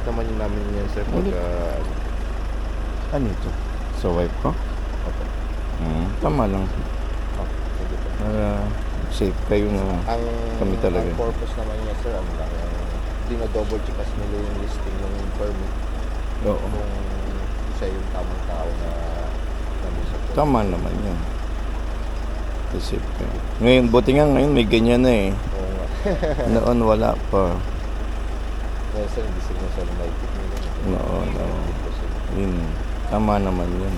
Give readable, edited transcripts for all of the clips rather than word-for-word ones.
naman yun namin yan, sir. Ulit. Ano ito? Sa wife ko? Opo. Tama lang. Sige po. Para safe kayo na kami talaga. Ang purpose naman niya, sir, ano lang, dino-double check kasi nila yung listing ng permit. Oo. Kung siya yung tamang tao na nandun sa permit. Tama naman yan. Safe kayo. Ngayon, buti nga ngayon may ganyan na eh. Oo nga. Noon wala pa. Kaya sir, hindi sila siya lumaipit nila. No. Yun. Tama naman yun.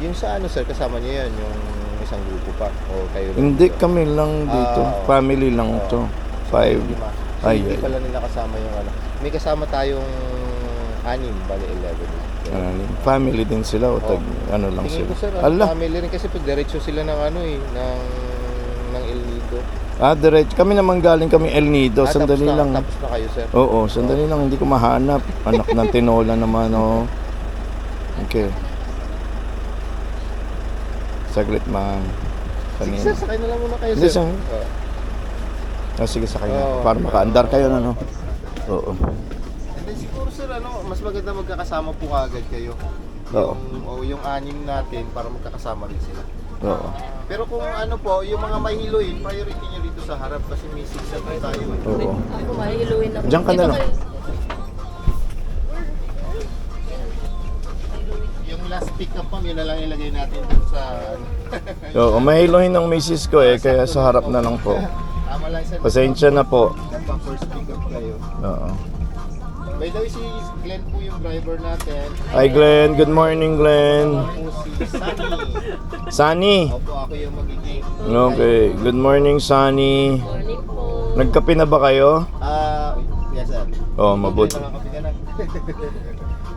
Yung sa ano, sir, kasama niyo yan, yung isang grupo pa? O kayo lang Hindi dito? kami lang dito. Family lang to. 5. Lima. So, Ay, hindi ay. pala nila kasama yung ano. May kasama tayong 6, bali 11. Family din sila o tag, ano lang Tingin sila. ko, sir, Ala. family rin kasi pag diretso sila ng ano eh, ng El Nido. Diretso. Kami naman galing kami El Nido. Sandali lang. Tapos na kayo, sir. Oo, sandali lang. Hindi ko mahanap. Anak ng tinola naman, oh. Okay. Saglit, ma'am. Sige, sir, sakay na lang muna kayo, Hindi, sir. sir. Sige, sakay na. Oo. Para makaandar kayo, ano? Oo. And then siguro, sir, mas maganda magkakasama po kaagad kayo. Oo. Yung 6 natin para magkakasama rin sila. Oo. Pero kung ano po, yung mga mahiluin, priority nyo dito sa harap kasi may 6 na tayo. Oo. Ako mahiluin ako. Diyan ka na lang. Yung last pick up ma'am, yun na lang ilagay natin dun sa Oo, mahilohin ng misis ko eh, kaya sa harap na lang po. tama lang sir. Pasensya na po. First pick up kayo. Oo. By the way, si Glenn po yung driver natin. Hi Glenn, good morning Glenn. Ako po si Sunny. Sunny. Opo, ako yung magiging. Okay, good morning Sunny. Morning po. Nagkape na ba kayo? Yes sir. Oo, mabuti. Nakakapi ka na.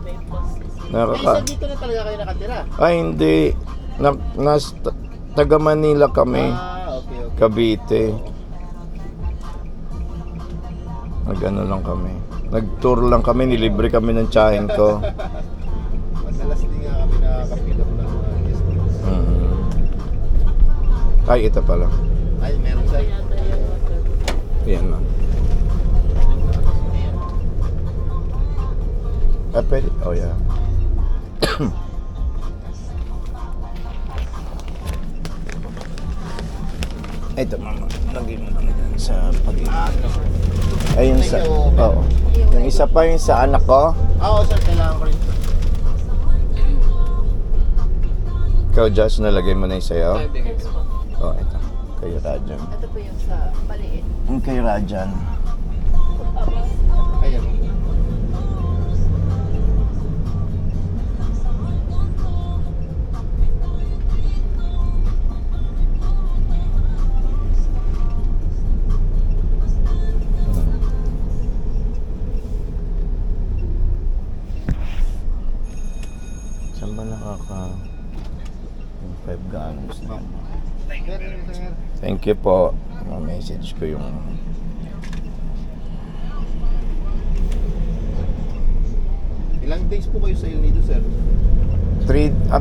May post. Nakaka... Isa dito na talaga kayo nakatira. Ay hindi. Taga Manila kami. Okay. Cavite. Nag-ano lang kami. Nag-tour lang kami, nilibre kami ng tsahin ko. Madalas din nga kami nakaka-pick up ng mga guests. Ay, ito pala. Ay, meron sir. Yata yung water. Yan na. Pwede? Oh, yeah. Ito, mama. Lagay mo lang dyan sa pag-ibig. Ayun sa... Oo. Yung isa pa yung sa anak ko. Oo sir, kailangan ko rin. Ikaw, Josh, nalagay mo na yung sayo. Yes po. Oh, ito. Kay Rajan. Ito po yung sa maliit. Yung kay Rajan. Ayan. Saan ba nakaka... yung 5 gallons na yun? Sir. Thank you po. Ma-message ko yung... Ilang days po kayo sa El Nido, sir?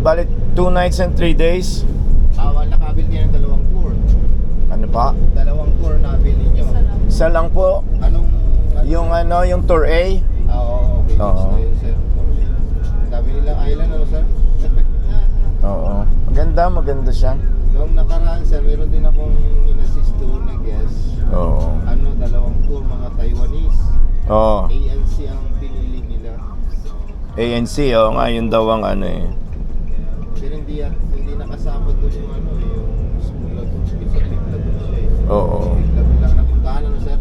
Balik 2 nights and 3 days. Nakabil kayo ng 2 tour. Ano pa? 2 tour nabil ninyo. Isa lang po. Anong... Yung tour A. Okay. Oo. So, yun, sir. Sabi nilang island, ano, sir? Oo. Maganda siya. Noong nakaraan, sir, meron din akong in-assist doon na guest. Oo. 2 tour, mga Taiwanese. Oo. ANC ang pinili nila. ANC, oo nga, yun daw ang ano eh. Pero hindi nakasama doon yung yung Small Lagoon. Sa Big Lagoon siya eh. Oo. Big Lagoon lang napuntahan, ano, sir?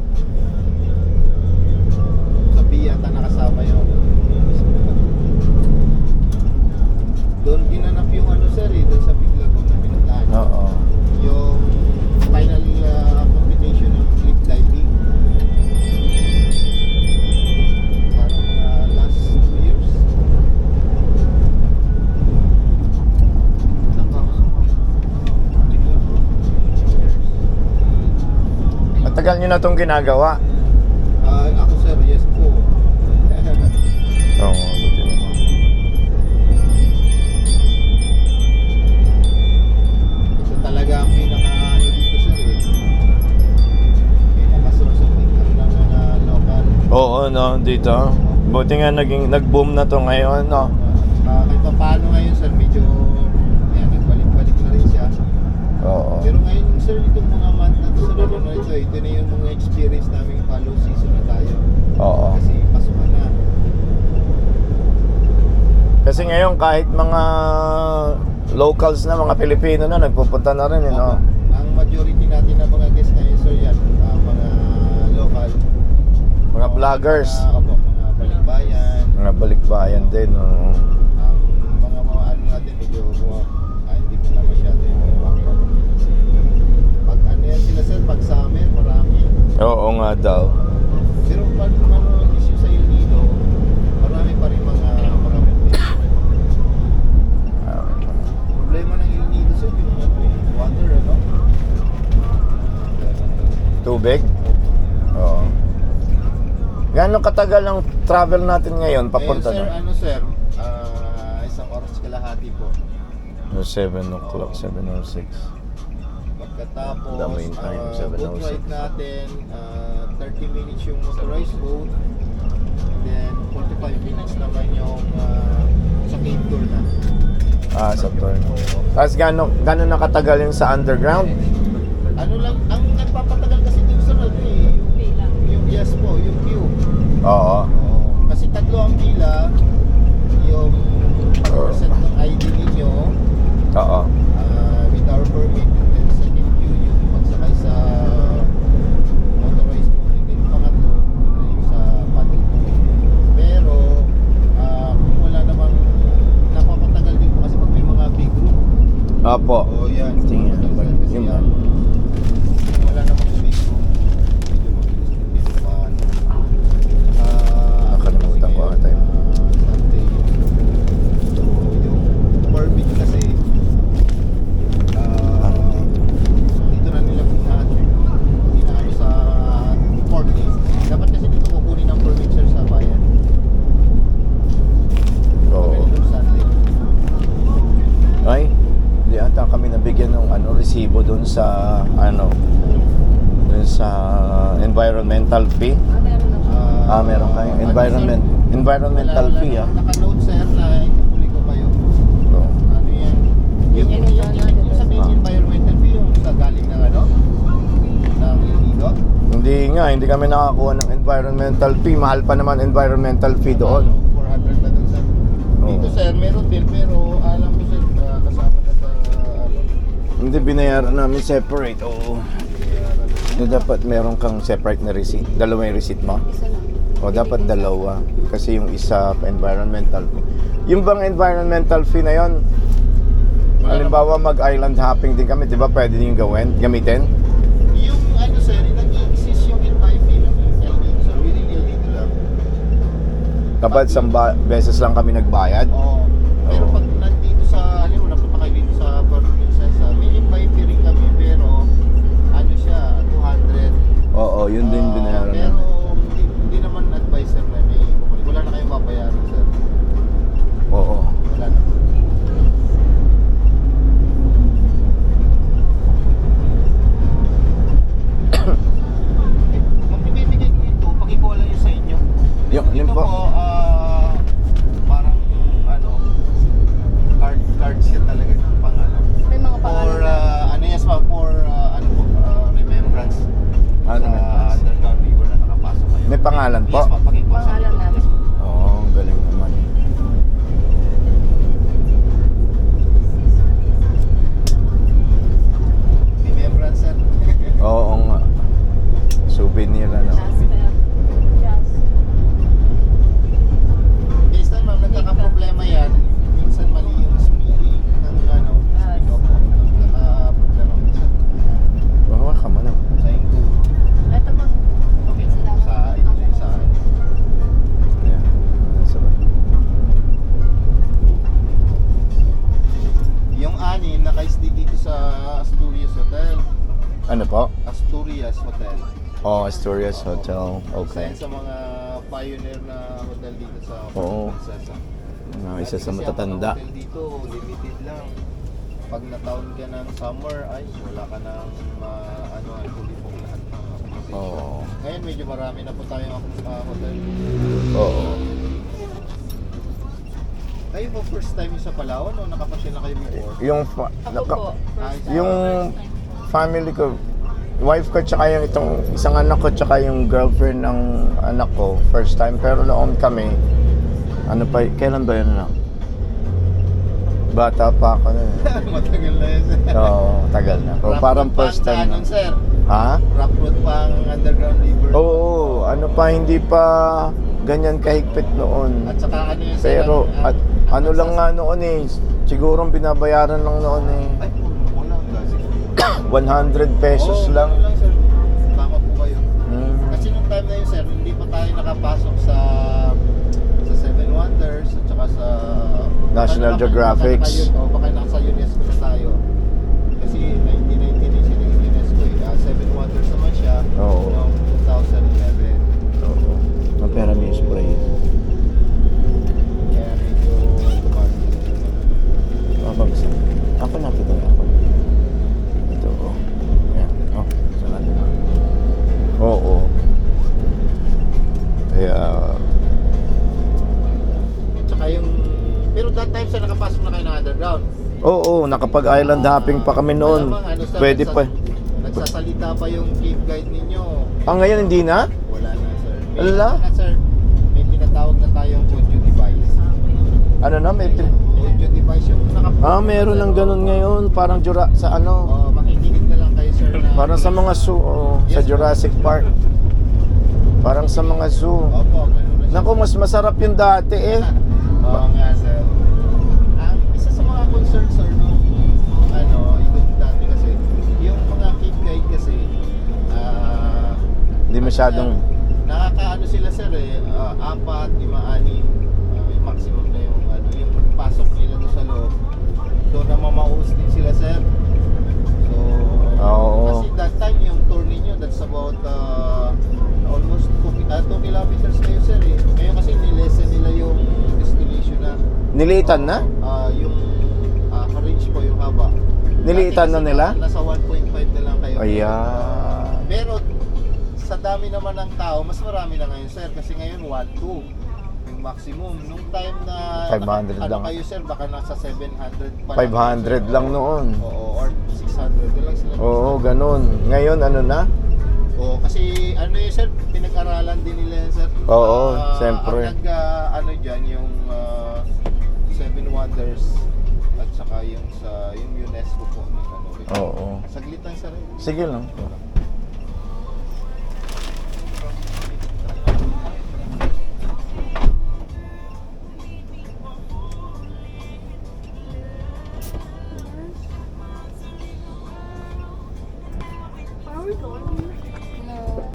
Sa Biyata nakasama yung Small Lagoon. Doon ginanap yung sir eh, doon sa Big Lagoon na pinuntahan. Oo. Yung final competition ng cliff diving. Parang last 2 years. Matagal nyo na itong ginagawa. Ako sir, yes po. Oo, buti naman. Ito talaga ang pinaka dito sir eh. Pinaka source of income ng mga no, dito. Buti nga nag-boom na to ngayon, no. Kahit pa paano ngayon sir, medyo nagbalik-balik na rin siya. Oo. Pero ngayon sir, itong mga month na to, ito na yung mga experience namin follow season na tayo. Oo. Kasi pasukan na. Kasi ngayon kahit mga locals na, mga Pilipino na, nagpupunta na rin, no. Ang majority natin ng mga guests ngayon sir yan, mga local. Mga vloggers. Mga balikbayan. Mga balikbayan din, no. Ang mga ano natin, medyo hindi mo na masyado yung mga pag ano yan sila sir, pag summer, marami. Oo nga daw. Pero pag issue sa El Nido, marami pa rin marami problema ng El Nido sir, yung water, ano? Tubig? Oo. Gano'ng katagal ang travel natin ngayon papunta sir, na? ano sir, isang oras kalahati po. 7 o'clock, 7:06. Pagkatapos, Dami yung time, boat 7:06. ride natin, 30 minutes yung motorized boat, and then 45 minutes naman yung sa cave tour na. Sa tour. Tapos gano'n nakatagal yung sa underground? Ano lang, ang nagpapatagal kasi dito sa yung yes po, yung queue. Oo. Kasi tatlo ang pila, yung 5% ng ID ninyo, Oo. with our permit, and then second queue yung pagsakay sa motorized boat, and then pangatlo yung sa paddle boat. Pero kung wala namang napapatagal din po kasi pag may mga big group. Opo. Yan. Tingnan. Kasi Yung- yan, wala namang big group. Medyo mabilis din dito pa. Nakalimutan ko ata yun. Sunday. So, yung permit kasi dito na nila inaano sa port eh. Dapat kasi dito kukunin ang permit sir sa bayan. Oo. Ganun Sunday. Ay, di ata kami nabigyan ng resibo doon sa doon sa environmental fee. Meron kayong environmental fee, Naka-note sir na ikukuli ko kayo. Oo. Ano yan? Yung sabihin environmental fee yung sa galing ng ng Inido. Hindi kami nakakuha ng environmental fee. Mahal pa naman environmental fee doon. 400 na doon sir. Dito Oo. sir, meron din pero alam ko sir kasama na sa Hindi binayaran namin separate. Oo. So, dapat meron kang separate na receipt. Dalawa yung receipt mo? Isa lang. O dapat dalawa. Kasi yung isa environmental fee. Yung bang environmental fee na yon, halimbawa mag-island hopping din kami, di ba pwede din gamitin? yung ano sir, nag-i-exist yung NIP ng LD sir, within LD lang. Dapat beses lang kami nagbayad. Oo. Pero Oo. pag nandito sa, napunta kayo dito sa Puerto Princesa, may NIP rin kami pero ano siya, 200. Oo, yun din binayaran Pero namin. hindi naman advisor na may kukulit. Wala na kayong babayaran sir. Oo. Wala na. Magbibigay ko ito, pakikuha lang yun sa inyo. Yung alin Ito po? po, parang card siya talaga pang May mga for pangalan. ano yes pa for remembrance sa Remembrance. underground river na nakapasok kayo. May pangalan po? Yes pa, pakikuha sa Pangalan inyo. namin. Oo, galing naman. Remembrance sir. Oo nga. Souvenir Jasper. Jas. This time ma'am, nagkaka-problema yan. Minsan mali yung spelling ng nagkaka-problema minsan. Bawa ka man. Sa ingo. Ito po. Okay, sa Yeah. yung anim naka-stay dito sa Asturias Hotel. Ano po? Asturias Hotel. Oh, Asturias Hotel. Isa Okay. yan sa mga pioneer na hotel dito sa Oo. Princesa. Isa sa Kasi matatanda. ang mga hotel dito, limited lang. Pag nataon ka ng summer, ay wala ka ng fully booked lahat ng hotel. Oo. Ngayon medyo marami na po tayong hotel. Oo. Kayo po first time yung sa Palawan o nakapasyal na kayo before? Yung Ako po. First time. yung family ko, wife ko tsaka yung itong isang anak ko tsaka yung girlfriend ng anak ko, first time. Pero noon kami, ano pa, kailan ba yun na? Bata pa ako na. Matagal na yun, sir. Oo, tagal na. Pero Rough parang road pa first ang time na. daanan, sir. Ha? Rough road pa ang underground river. Oo, ano pa, hindi pa ganyan kahigpit noon. At saka ano yun, sir? Pero at, ano lang nga noon eh, siguro binabayaran lang noon eh. Ay, wala ang gasi. 100 pesos lang. Ano lang, sir. Tama po kayo. Hmm. Kasi nung time na yun, sir, hindi pa tayo nakapasok sa Seven Wonders at saka sa National Geographic. Baka nasa UNESCO na tayo. Kasi 1999 siya ng UNESCO eh. Seven Wonders naman siya Oo. noong 2011. Oo. Mapera may spray. Kaya medyo tumag. Mabagsak. Ako nakita na ako. Ito, oh. Ayan. Oh, saan na? Oo. Kaya, Tsaka yung... Pero that time sir, nakapasok na kayo ng underground. oo, nakapag-island hopping pa kami noon. Malamang, ano, sir, Pwede pa. Nagsasalita pa yung cave guide ninyo. Ah, ngayon hindi na? Wala na sir. Ala? Ano na, sir. May tinatawag na tayong audio device. Ano na, may Audio device yung meron ng ganun ngayon. Parang sa ano. makikinig na lang kayo sir na... Parang sa mga zoo, sa Yes, Jurassic Park. Parang sa mga zoo. Opo, ganun na siya. Naku, mas masarap yung dati eh. Oo nga sir. Ang isa sa mga concern sir nung yung dati kasi, yung mga cave guide kasi, Hindi masyadong... nakakaano sila sir eh, 4, 5, 6, yung maximum na yung yung pasok nila doon sa loob. Doon na mamaus din sila sir. So, Oo. kasi that time yung tour ninyo, that's about almost 2 kilometers kayo sir eh. Ngayon kasi nilesen nila yung destination na Niliitan na? yung range po yung haba. Niliitan Dati na kasi nila? Nasa 1.5 na lang kayo. Ayan. Pero sa dami naman ng tao, mas marami na ngayon sir kasi ngayon 1-2 yung maximum. Nung time na 500 lang. kayo sir, baka nasa 700 pa 500 lang noon. Oo, or 600 doon lang sila. Oo, ganun. Ngayon, ano na? Oo, kasi yun sir, pinag-aralan din nila yan sir. Oo, siyempre. Ang dyan, yung Seven Wonders at saka yung sa yung UNESCO po. Oo. Saglit lang sir. Sige lang. Where are we going?